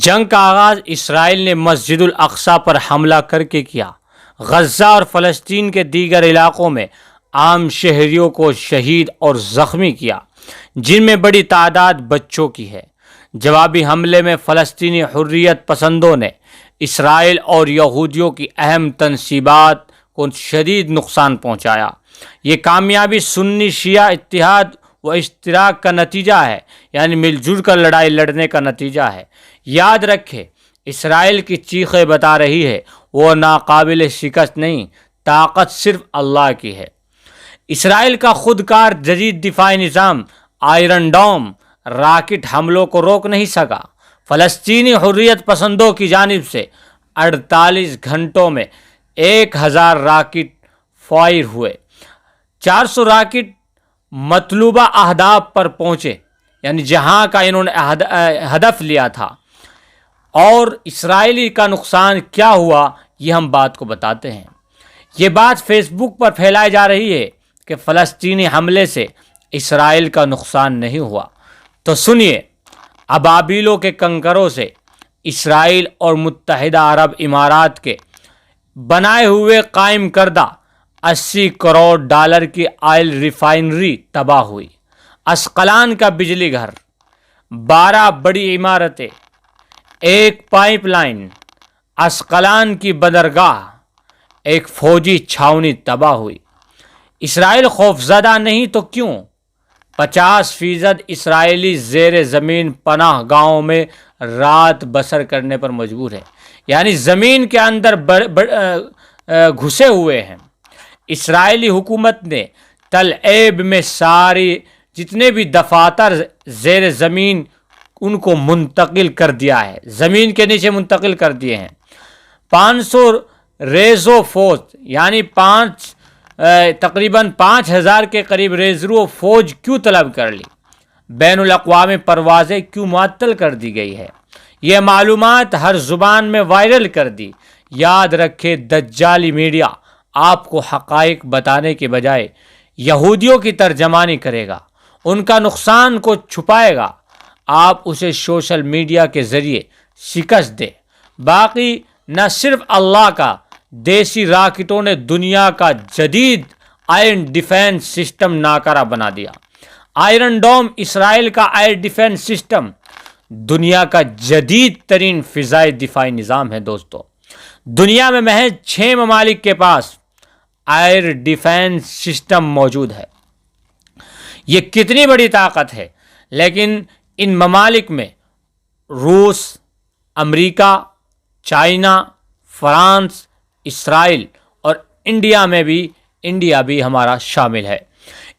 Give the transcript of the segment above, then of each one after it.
جنگ کا آغاز اسرائیل نے مسجد الاقصی پر حملہ کر کے کیا۔ غزہ اور فلسطین کے دیگر علاقوں میں عام شہریوں کو شہید اور زخمی کیا، جن میں بڑی تعداد بچوں کی ہے۔ جوابی حملے میں فلسطینی حریت پسندوں نے اسرائیل اور یہودیوں کی اہم تنصیبات کو شدید نقصان پہنچایا۔ یہ کامیابی سنی شیعہ اتحاد و اشتراک کا نتیجہ ہے، یعنی مل جل کر لڑائی لڑنے کا نتیجہ ہے۔ یاد رکھے، اسرائیل کی چیخیں بتا رہی ہے وہ ناقابل شکست نہیں، طاقت صرف اللہ کی ہے۔ اسرائیل کا خودکار جدید دفاعی نظام آئرن ڈوم راکٹ حملوں کو روک نہیں سکا۔ فلسطینی حریت پسندوں کی جانب سے 48 گھنٹوں میں 1000 راکٹ فائر ہوئے۔ 400 راکٹ مطلوبہ اہداف پر پہنچے، یعنی جہاں کا انہوں نے ہدف لیا تھا۔ اور اسرائیلی کا نقصان کیا ہوا، یہ ہم بات کو بتاتے ہیں۔ یہ بات فیس بک پر پھیلائی جا رہی ہے کہ فلسطینی حملے سے اسرائیل کا نقصان نہیں ہوا، تو سنیے۔ ابابیلوں کے کنکروں سے اسرائیل اور متحدہ عرب امارات کے بنائے ہوئے قائم کردہ 80 کروڑ ڈالر کی آئل ریفائنری تباہ ہوئی۔ اسقلان کا بجلی گھر، 12 بڑی عمارتیں، ایک پائپ لائن، اسقلان کی بندرگاہ، ایک فوجی چھاؤنی تباہ ہوئی۔ اسرائیل خوفزدہ نہیں تو کیوں؟ 50% اسرائیلی زیر زمین پناہ گاہوں میں رات بسر کرنے پر مجبور ہے، یعنی زمین کے اندر گھسے ہوئے ہیں۔ اسرائیلی حکومت نے تل عیب میں ساری جتنے بھی دفاتر زیر زمین ان کو منتقل کر دیا ہے، زمین کے نیچے منتقل کر دیے ہیں۔ 500 ریزرو فوج، یعنی تقریباً 5000 کے قریب ریزرو فوج کیوں طلب کر لی؟ بین الاقوامی پروازیں کیوں معطل کر دی گئی ہے؟ یہ معلومات ہر زبان میں وائرل کر دی۔ یاد رکھے، دجالی میڈیا آپ کو حقائق بتانے کے بجائے یہودیوں کی ترجمانی کرے گا، ان کا نقصان کو چھپائے گا۔ آپ اسے سوشل میڈیا کے ذریعے شکست دے۔ باقی نہ صرف اللہ کا، دیسی راکٹوں نے دنیا کا جدید آئرن ڈیفنس سسٹم ناکارہ بنا دیا۔ آئرن ڈوم اسرائیل کا ایئر ڈیفنس سسٹم دنیا کا جدید ترین فضائی دفاعی نظام ہے۔ دوستو، دنیا میں محض 6 ممالک کے پاس ایئر ڈیفنس سسٹم موجود ہے۔ یہ کتنی بڑی طاقت ہے! لیکن ان ممالک میں روس، امریکہ، چائنا، فرانس، اسرائیل اور انڈیا بھی ہمارا شامل ہے۔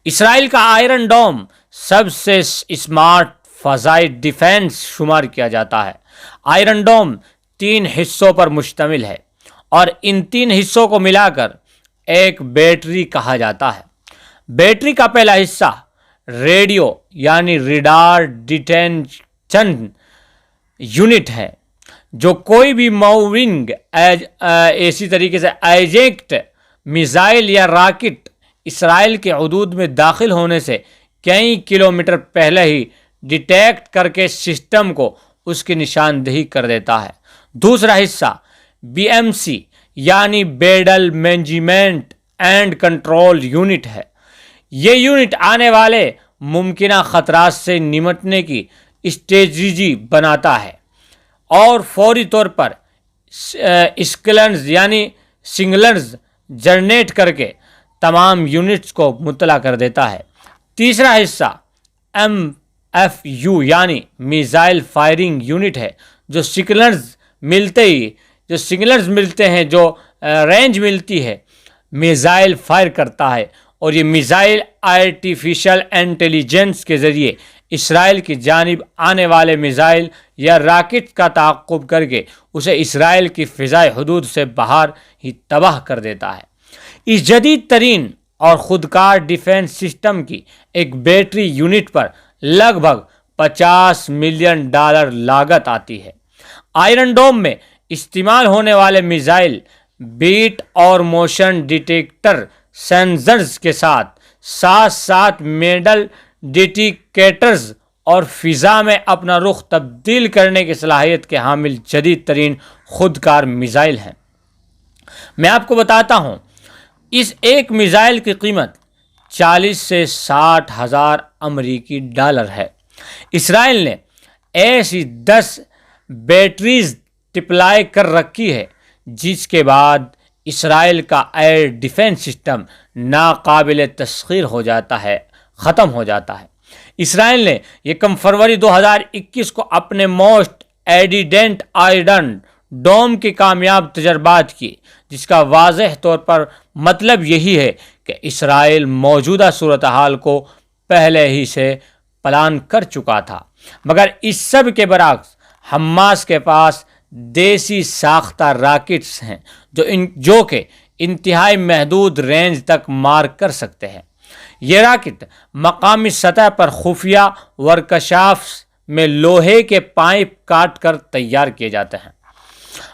اسرائیل کا آئرن ڈوم سب سے اسمارٹ فضائی ڈیفنس شمار کیا جاتا ہے۔ آئرن ڈوم 3 حصوں پر مشتمل ہے اور ان 3 حصوں کو ملا کر ایک بیٹری کہا جاتا ہے۔ بیٹری کا پہلا حصہ ریڈیو یعنی ریڈار ڈیٹیکشن یونٹ ہے، جو کوئی بھی موونگ اسی طریقے سے ایجیکٹ میزائل یا راکٹ اسرائیل کے حدود میں داخل ہونے سے کئی کلومیٹر پہلے ہی ڈیٹیکٹ کر کے سسٹم کو اس کی نشاندہی کر دیتا ہے۔ دوسرا حصہ BMC یعنی battle management and control unit ہے۔ یہ یونٹ آنے والے ممکنہ خطرات سے نمٹنے کی اسٹریٹجی بناتا ہے اور فوری طور پر سگنلز جنریٹ کر کے تمام یونٹس کو مطلع کر دیتا ہے۔ تیسرا حصہ MFU یعنی میزائل فائرنگ یونٹ ہے، جو سگنلز ملتے ہیں، جو رینج ملتی ہے، میزائل فائر کرتا ہے، اور یہ میزائل آرٹیفیشل انٹیلیجنس کے ذریعے اسرائیل کی جانب آنے والے میزائل یا راکٹ کا تعاقب کر کے اسے اسرائیل کی فضائی حدود سے باہر ہی تباہ کر دیتا ہے۔ اس جدید ترین اور خودکار ڈیفنس سسٹم کی ایک بیٹری یونٹ پر لگ بھگ $50 ملین لاگت آتی ہے۔ آئرن ڈوم میں استعمال ہونے والے میزائل بیٹ اور موشن ڈیٹیکٹر سینسرز کے ساتھ ساتھ میٹل ڈیٹیکٹرز اور فضا میں اپنا رخ تبدیل کرنے کی صلاحیت کے حامل جدید ترین خودکار میزائل ہیں۔ میں آپ کو بتاتا ہوں، اس ایک میزائل کی قیمت 40 سے 60 ہزار امریکی ڈالر ہے۔ اسرائیل نے ایسی 10 بیٹریز ڈپلائی کر رکھی ہے جس کے بعد اسرائیل کا ایئر ڈیفنس سسٹم ناقابل تسخیر ہو جاتا ہے، ختم ہو جاتا ہے۔ اسرائیل نے 1 فروری 2021 کو اپنے موسٹ ایڈیڈنٹ آئرن ڈوم کی کامیاب تجربات کی، جس کا واضح طور پر مطلب یہی ہے کہ اسرائیل موجودہ صورتحال کو پہلے ہی سے پلان کر چکا تھا۔ مگر اس سب کے برعکس حماس کے پاس دیسی ساختہ راکٹس ہیں جو کہ انتہائی محدود رینج تک مار کر سکتے ہیں۔ یہ راکٹ مقامی سطح پر خفیہ ورکشاپس میں لوہے کے پائپ کاٹ کر تیار کیے جاتے ہیں۔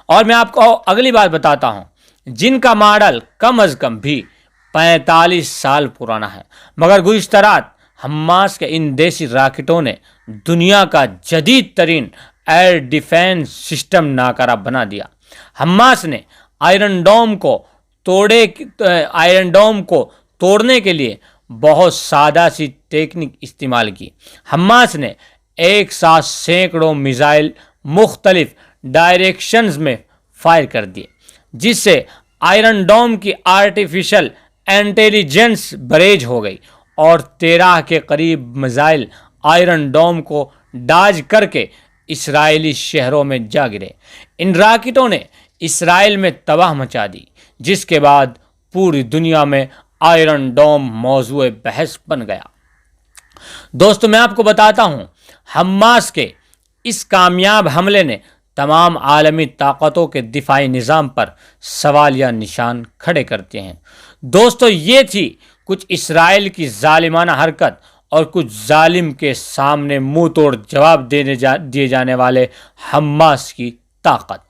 اور میں آپ کو اگلی بات بتاتا ہوں، جن کا ماڈل کم از کم بھی 45 سال پرانا ہے، مگر گزشتہ رات حماس کے ان دیسی راکٹوں نے دنیا کا جدید ترین ایئر ڈیفنس سسٹم ناکارہ بنا دیا۔ حماس نے آئرن ڈوم کو توڑنے کے لیے بہت سادہ سی ٹیکنیک استعمال کی۔ حماس نے ایک ساتھ سینکڑوں میزائل مختلف ڈائریکشنز میں فائر کر دیے، جس سے آئرن ڈوم کی آرٹیفیشل انٹیلیجنس بریج ہو گئی اور 13 کے قریب میزائل آئرن ڈوم کو ڈاج کر کے اسرائیلی شہروں میں جا گرے۔ ان راکٹوں نے اسرائیل میں تباہ مچا دی، جس کے بعد پوری دنیا میں آئرن ڈوم موضوع بحث بن گیا۔ دوستو، میں آپ کو بتاتا ہوں، حماس کے اس کامیاب حملے نے تمام عالمی طاقتوں کے دفاعی نظام پر سوالیہ نشان کھڑے کرتے ہیں۔ دوستو، یہ تھی کچھ اسرائیل کی ظالمانہ حرکت اور کچھ ظالم کے سامنے منہ توڑ جواب دیے جانے والے حماس کی طاقت۔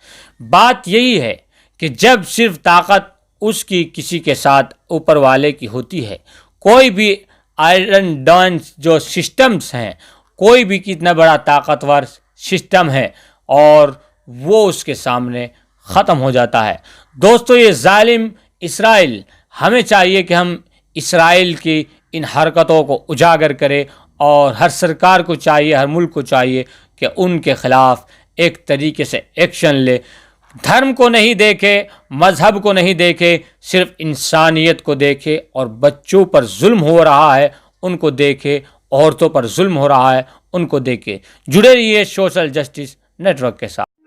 بات یہی ہے کہ جب صرف طاقت اس کی کسی کے ساتھ اوپر والے کی ہوتی ہے، کوئی بھی آئرن ڈیفنس جو سسٹمز ہیں، کوئی بھی کتنا بڑا طاقتور سسٹم ہے اور وہ اس کے سامنے ختم ہو جاتا ہے۔ دوستو، یہ ظالم اسرائیل، ہمیں چاہیے کہ ہم اسرائیل کی ان حرکتوں کو اجاگر کریں، اور ہر سرکار کو چاہیے، ہر ملک کو چاہیے کہ ان کے خلاف ایک طریقے سے ایکشن لے۔ دھرم کو نہیں دیکھے، مذہب کو نہیں دیکھے، صرف انسانیت کو دیکھے، اور بچوں پر ظلم ہو رہا ہے ان کو دیکھے، عورتوں پر ظلم ہو رہا ہے ان کو دیکھے۔ جڑے رہیے سوشل جسٹس نیٹ ورک کے ساتھ۔